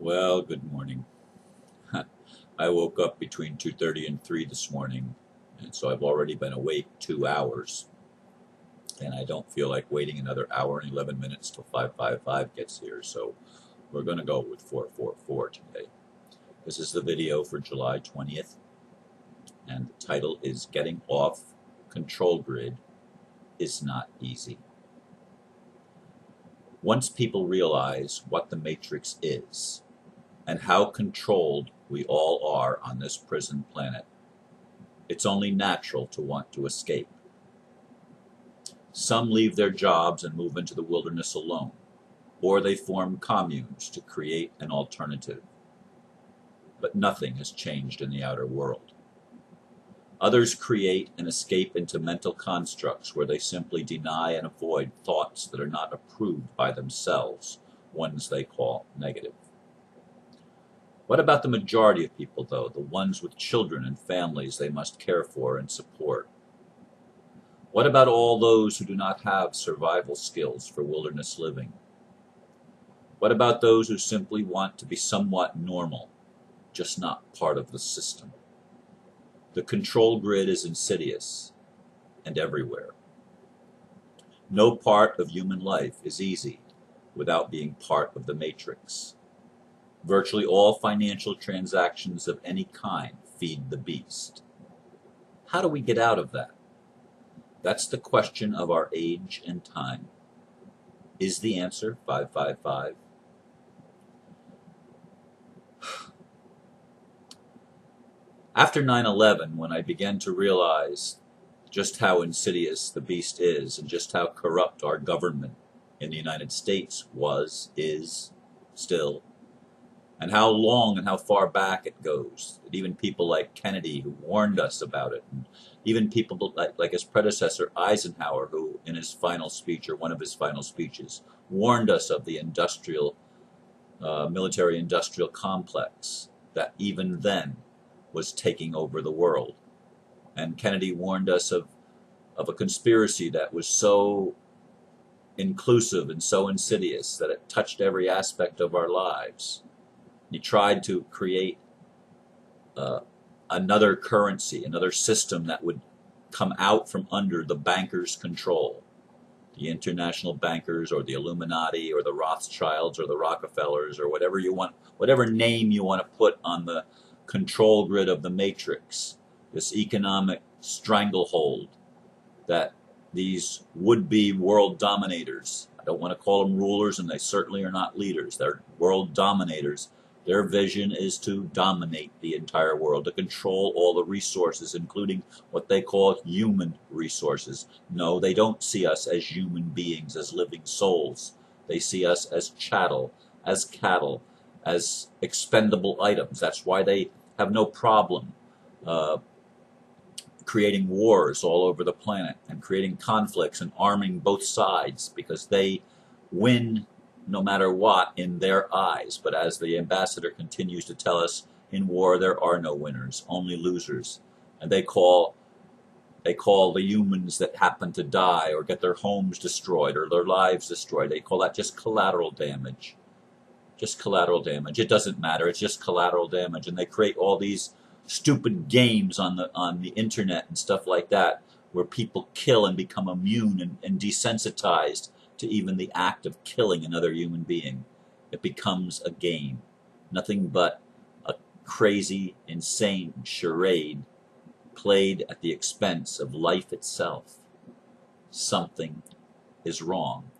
Well, good morning. I woke up between 2:30 and 3 this morning, and so I've already been awake 2 hours, and I don't feel like waiting another hour and 11 minutes till 5:55 gets here, so we're going to go with 444 today. This is the video for July 20th, and the title is Getting Off Control Grid is Not Easy. Once people realize what the Matrix is, and how controlled we all are on this prison planet, it's only natural to want to escape. Some leave their jobs and move into the wilderness alone, or they form communes to create an alternative. But nothing has changed in the outer world. Others create and escape into mental constructs where they simply deny and avoid thoughts that are not approved by themselves, ones they call negative. What about the majority of people, though, the ones with children and families they must care for and support? What about all those who do not have survival skills for wilderness living? What about those who simply want to be somewhat normal, just not part of the system? The control grid is insidious and everywhere. No part of human life is easy without being part of the matrix. Virtually all financial transactions of any kind feed the beast. How do we get out of that? That's the question of our age and time. Is the answer 555? After 9/11, when I began to realize just how insidious the beast is and just how corrupt our government in the United States is, still, and how long and how far back it goes. And even people like Kennedy, who warned us about it, and even people like his predecessor Eisenhower, who in his final speech, or one of his final speeches, warned us of the military-industrial complex that even then was taking over the world. And Kennedy warned us of a conspiracy that was so inclusive and so insidious that it touched every aspect of our lives. He tried to create another currency, another system that would come out from under the bankers' control. The international bankers, or the Illuminati, or the Rothschilds, or the Rockefellers, or whatever you want, whatever name you want to put on the control grid of the matrix. This economic stranglehold that these would-be world dominators, I don't want to call them rulers, and they certainly are not leaders, they're world dominators. Their vision is to dominate the entire world, to control all the resources, including what they call human resources. No, they don't see us as human beings, as living souls. They see us as chattel, as cattle, as expendable items. That's why they have no problem creating wars all over the planet and creating conflicts and arming both sides, because they win no matter what in their eyes. But as the ambassador continues to tell us, in war there are no winners, only losers. And they call the humans that happen to die or get their homes destroyed or their lives destroyed, they call that just collateral damage. Just collateral damage. It doesn't matter, it's just collateral damage. And they create all these stupid games on the internet and stuff like that, where people kill and become immune and desensitized to even the act of killing another human being. It becomes a game, nothing but a crazy, insane charade played at the expense of life itself. Something is wrong.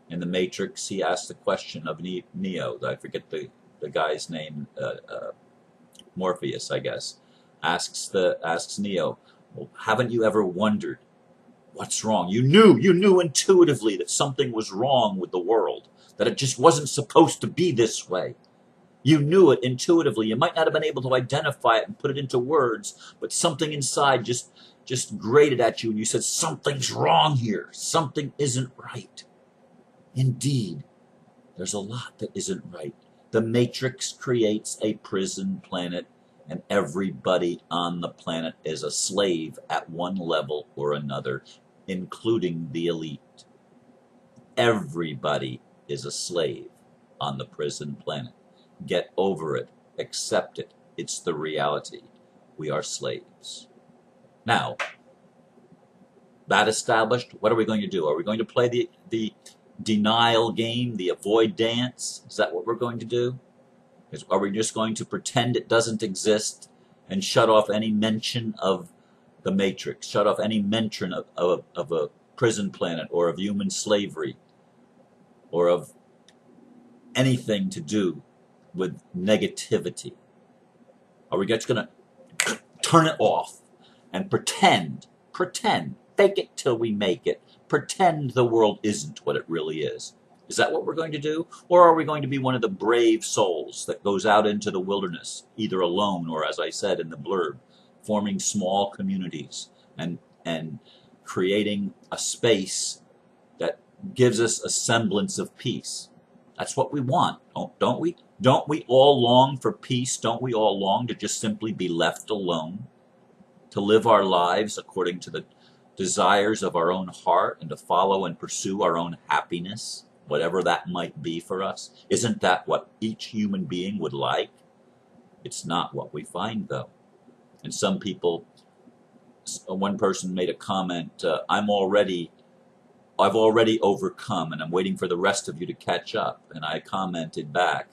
In the Matrix, he asked the question of Neo, I forget the guy's name, Morpheus, I guess, asks Neo, well, haven't you ever wondered what's wrong? You knew intuitively that something was wrong with the world, that it just wasn't supposed to be this way. You knew it intuitively. You might not have been able to identify it and put it into words, but something inside just grated at you, and you said, something's wrong here. Something isn't right. Indeed, there's a lot that isn't right. The Matrix creates a prison planet, and everybody on the planet is a slave at one level or another, including the elite. Everybody is a slave on the prison planet. Get over it. Accept it. It's the reality. We are slaves. Now, that established, what are we going to do? Are we going to play the denial game, the avoid dance? Is that what we're going to do? Are we just going to pretend it doesn't exist and shut off any mention of the Matrix, shut off any mention of a prison planet or of human slavery or of anything to do with negativity? Are we just going to turn it off and pretend, fake it till we make it, pretend the world isn't what it really is? Is that what we're going to do? Or are we going to be one of the brave souls that goes out into the wilderness, either alone or, as I said in the blurb, forming small communities and creating a space that gives us a semblance of peace? That's what we want, don't we? Don't we all long for peace? Don't we all long to just simply be left alone, to live our lives according to the desires of our own heart and to follow and pursue our own happiness, whatever that might be for us? Isn't that what each human being would like? It's not what we find, though. And some people, one person made a comment, I've already overcome and I'm waiting for the rest of you to catch up. And I commented back,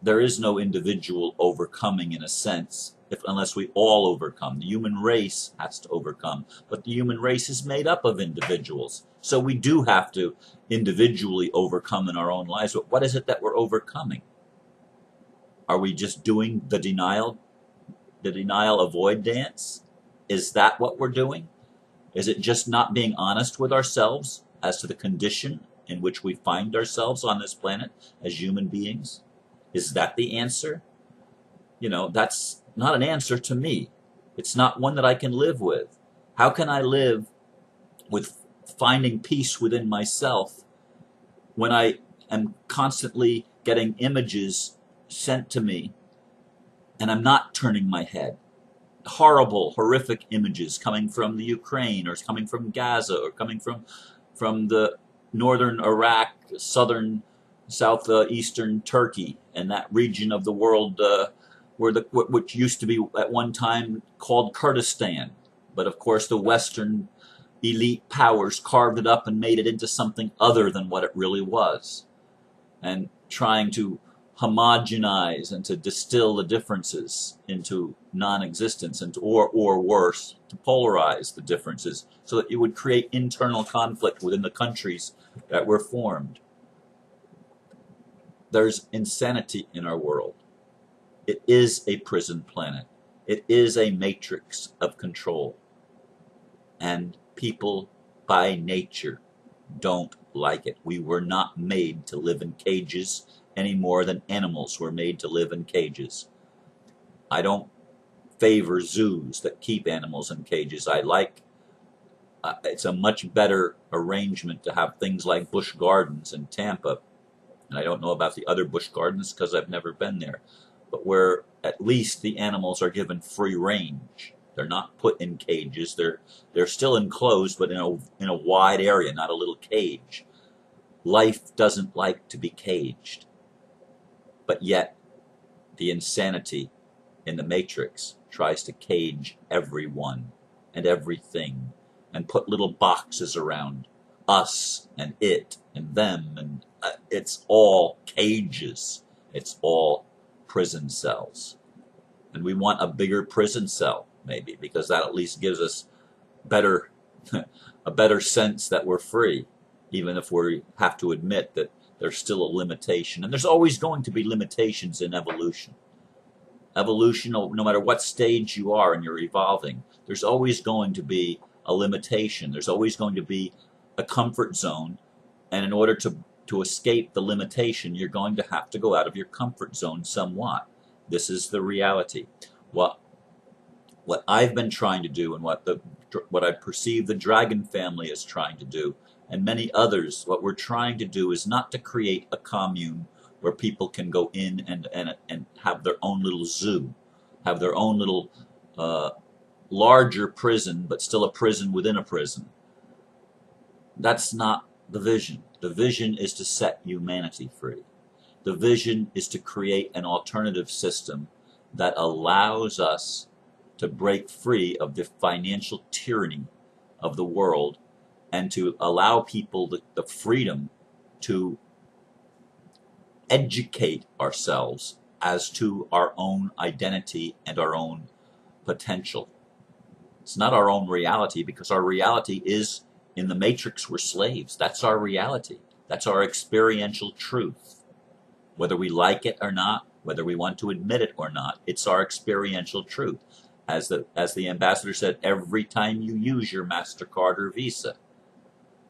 there is no individual overcoming in a sense, unless we all overcome. The human race has to overcome, but the human race is made up of individuals. So we do have to individually overcome in our own lives. But what is it that we're overcoming? Are we just doing the denial avoid dance? Is that what we're doing? Is it just not being honest with ourselves as to the condition in which we find ourselves on this planet as human beings? Is that the answer? That's not an answer to me. It's not one that I can live with. How can I live with finding peace within myself when I am constantly getting images sent to me and I'm not turning my head? Horrible, horrific images coming from the Ukraine or coming from Gaza or coming from the northern Iraq, southeastern Turkey, and that region of the world which used to be at one time called Kurdistan. But of course the Western elite powers carved it up and made it into something other than what it really was, and trying to homogenize and to distill the differences into non-existence, and or worse, to polarize the differences so that it would create internal conflict within the countries that were formed. There's insanity in our world. It is a prison planet. It is a matrix of control. And people by nature don't like it. We were not made to live in cages any more than animals were made to live in cages. I don't favor zoos that keep animals in cages. I like, it's a much better arrangement to have things like Busch Gardens in Tampa. And I don't know about the other Busch Gardens because I've never been there, but where at least the animals are given free range. They're not put in cages. They're still enclosed, but in a wide area, not a little cage. Life doesn't like to be caged. But yet, the insanity in the Matrix tries to cage everyone and everything and put little boxes around us and it and them, and it's all cages. It's all prison cells. And we want a bigger prison cell, maybe, because that at least gives us a better sense that we're free, even if we have to admit that there's still a limitation. And there's always going to be limitations in evolution. Evolution, no matter what stage you are and you're evolving, there's always going to be a limitation. There's always going to be a comfort zone. And in order to escape the limitation, you're going to have to go out of your comfort zone somewhat. This is the reality. What I've been trying to do, and what I perceive the Dragon family is trying to do, and many others, what we're trying to do is not to create a commune where people can go in and have their own little zoo, have their own little larger prison, but still a prison within a prison. That's not the vision. The vision is to set humanity free. The vision is to create an alternative system that allows us to break free of the financial tyranny of the world and to allow people the freedom to educate ourselves as to our own identity and our own potential. It's not our own reality, because our reality is in the matrix. We're slaves. That's our reality. That's our experiential truth. Whether we like it or not, whether we want to admit it or not, it's our experiential truth. As the ambassador said, every time you use your MasterCard or Visa,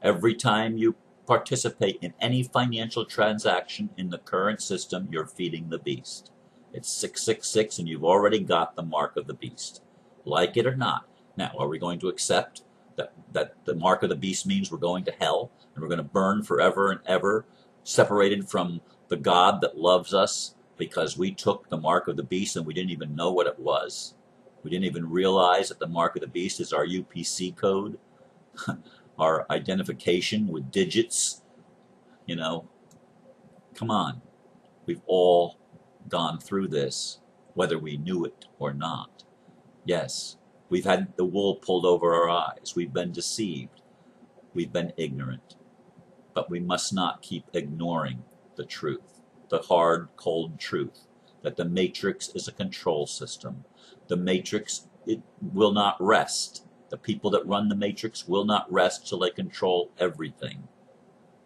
every time you participate in any financial transaction in the current system, you're feeding the beast. It's 666, and you've already got the mark of the beast, like it or not. Now, are we going to accept that the mark of the beast means we're going to hell and we're going to burn forever and ever, separated from the God that loves us because we took the mark of the beast and we didn't even know what it was? We didn't even realize that the mark of the beast is our UPC code, our identification with digits. You know, come on. We've all gone through this, whether we knew it or not. Yes, we've had the wool pulled over our eyes. We've been deceived. We've been ignorant. But we must not keep ignoring the truth, the hard, cold truth, that the matrix is a control system. The matrix, it will not rest. The people that run the matrix will not rest till they control everything.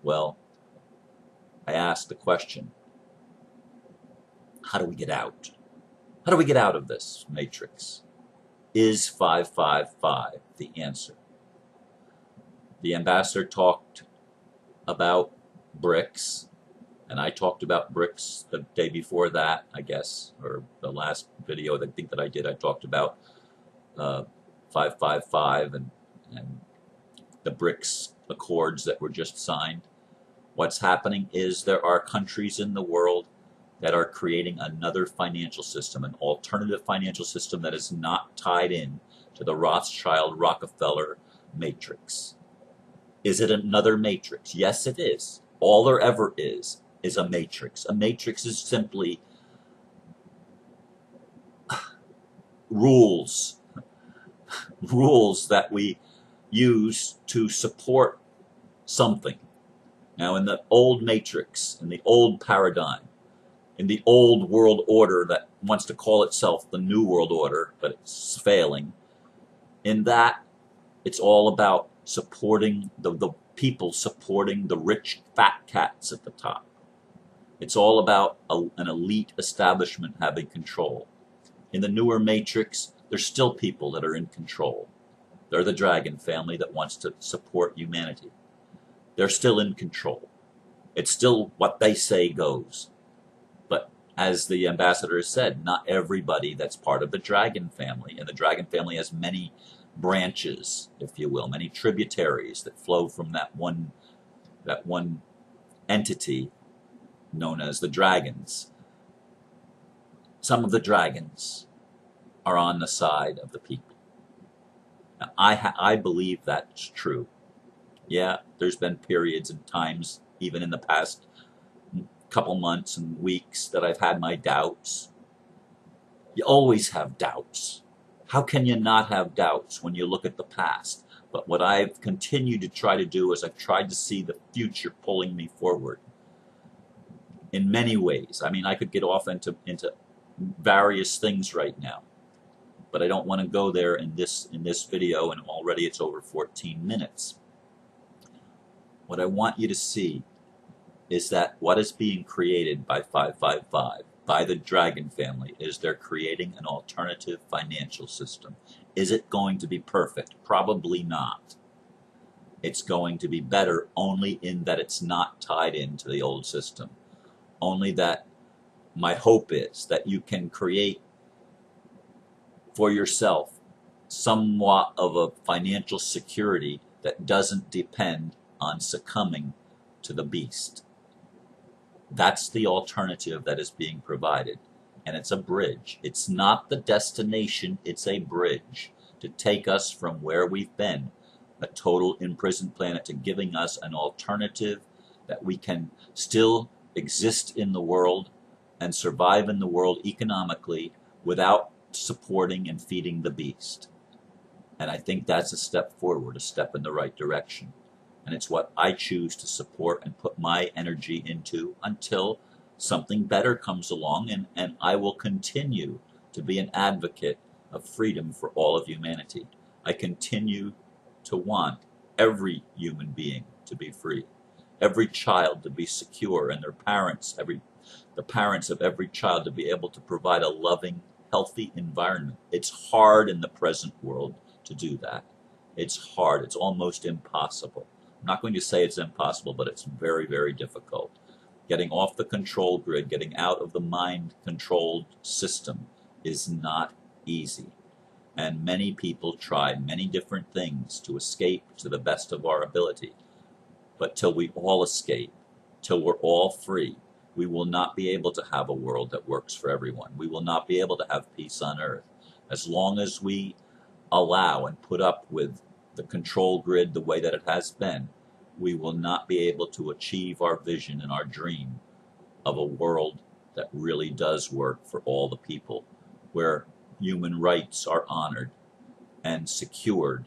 Well, I ask the question, how do we get out? How do we get out of this matrix? Is 555 the answer? The ambassador talked about bricks, and I talked about bricks the day before that, I guess, or the last video that I think that I did. I talked about 555 and the BRICS Accords that were just signed. What's happening is there are countries in the world that are creating another financial system, an alternative financial system that is not tied in to the Rothschild Rockefeller matrix. Is it another matrix? Yes, it is. All there ever is a matrix. A matrix is simply rules that we use to support something. Now, in the old matrix, in the old paradigm, in the old world order that wants to call itself the new world order, but it's failing, in that it's all about supporting the people, supporting the rich fat cats at the top. It's all about an elite establishment having control. In the newer matrix, there's still people that are in control. They're the dragon family that wants to support humanity. They're still in control. It's still what they say goes. But as the ambassador has said, not everybody that's part of the dragon family, and the dragon family has many branches, if you will, many tributaries that flow from that one entity known as the dragons. Some of the dragons are on the side of the people. Now, I believe that's true. Yeah, there's been periods and times, even in the past couple months and weeks, that I've had my doubts. You always have doubts. How can you not have doubts when you look at the past? But what I've continued to try to do is I've tried to see the future pulling me forward in many ways. I mean, I could get off into various things right now, but I don't want to go there in this video, and already it's over 14 minutes. What I want you to see is that what is being created by 555, by the dragon family, is they're creating an alternative financial system. Is it going to be perfect? Probably not. It's going to be better only in that it's not tied into the old system. Only that my hope is that you can create for yourself somewhat of a financial security that doesn't depend on succumbing to the beast. That's the alternative that is being provided. And it's a bridge. It's not the destination, it's a bridge to take us from where we've been, a total imprisoned planet, to giving us an alternative that we can still exist in the world and survive in the world economically without supporting and feeding the beast. And I think that's a step forward, a step in the right direction. And it's what I choose to support and put my energy into until something better comes along, and I will continue to be an advocate of freedom for all of humanity. I continue to want every human being to be free, every child to be secure, and their parents, the parents of every child to be able to provide a loving, healthy environment. It's hard in the present world to do that. It's hard. It's almost impossible. I'm not going to say it's impossible, but it's very, very difficult. Getting off the control grid, getting out of the mind-controlled system is not easy. And many people try many different things to escape to the best of our ability. But till we all escape, till we're all free, we will not be able to have a world that works for everyone. We will not be able to have peace on earth. As long as we allow and put up with the control grid the way that it has been, we will not be able to achieve our vision and our dream of a world that really does work for all the people, where human rights are honored and secured,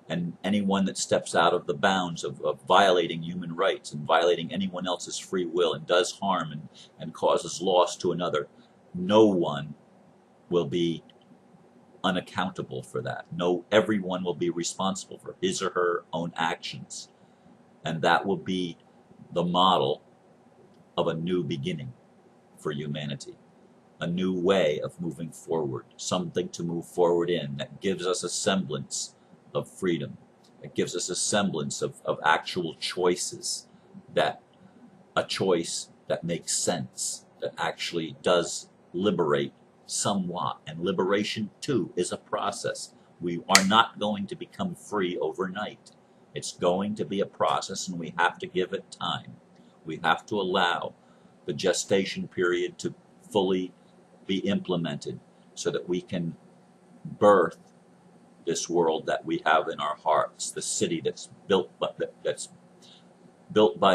and anyone that steps out of the bounds of violating human rights and violating anyone else's free will and does harm and causes loss to another, no one will be unaccountable for that. No, everyone will be responsible for his or her own actions. And that will be the model of a new beginning for humanity, a new way of moving forward, something to move forward in that gives us a semblance of freedom. It gives us a semblance of actual choices, that a choice that makes sense, that actually does liberate somewhat. And liberation, too, is a process. We are not going to become free overnight. It's going to be a process, and we have to give it time. We have to allow the gestation period to fully be implemented so that we can birth this world that we have in our hearts, the city that's built by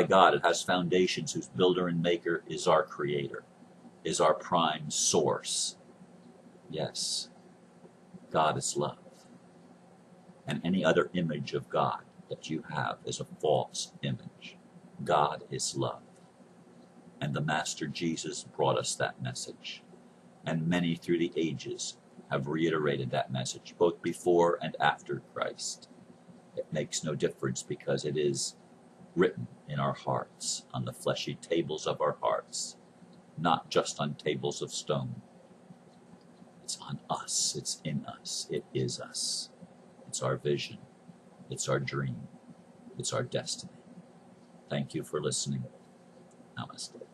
God. It has foundations whose builder and maker is our Creator, is our prime source. Yes, God is love. And any other image of God that you have is a false image. God is love. And the Master Jesus brought us that message. And many through the ages have reiterated that message, both before and after Christ. It makes no difference, because it is written in our hearts, on the fleshy tables of our hearts, not just on tables of stone. It's on us. It's in us. It is us. It's our vision. It's our dream. It's our destiny. Thank you for listening. Namaste.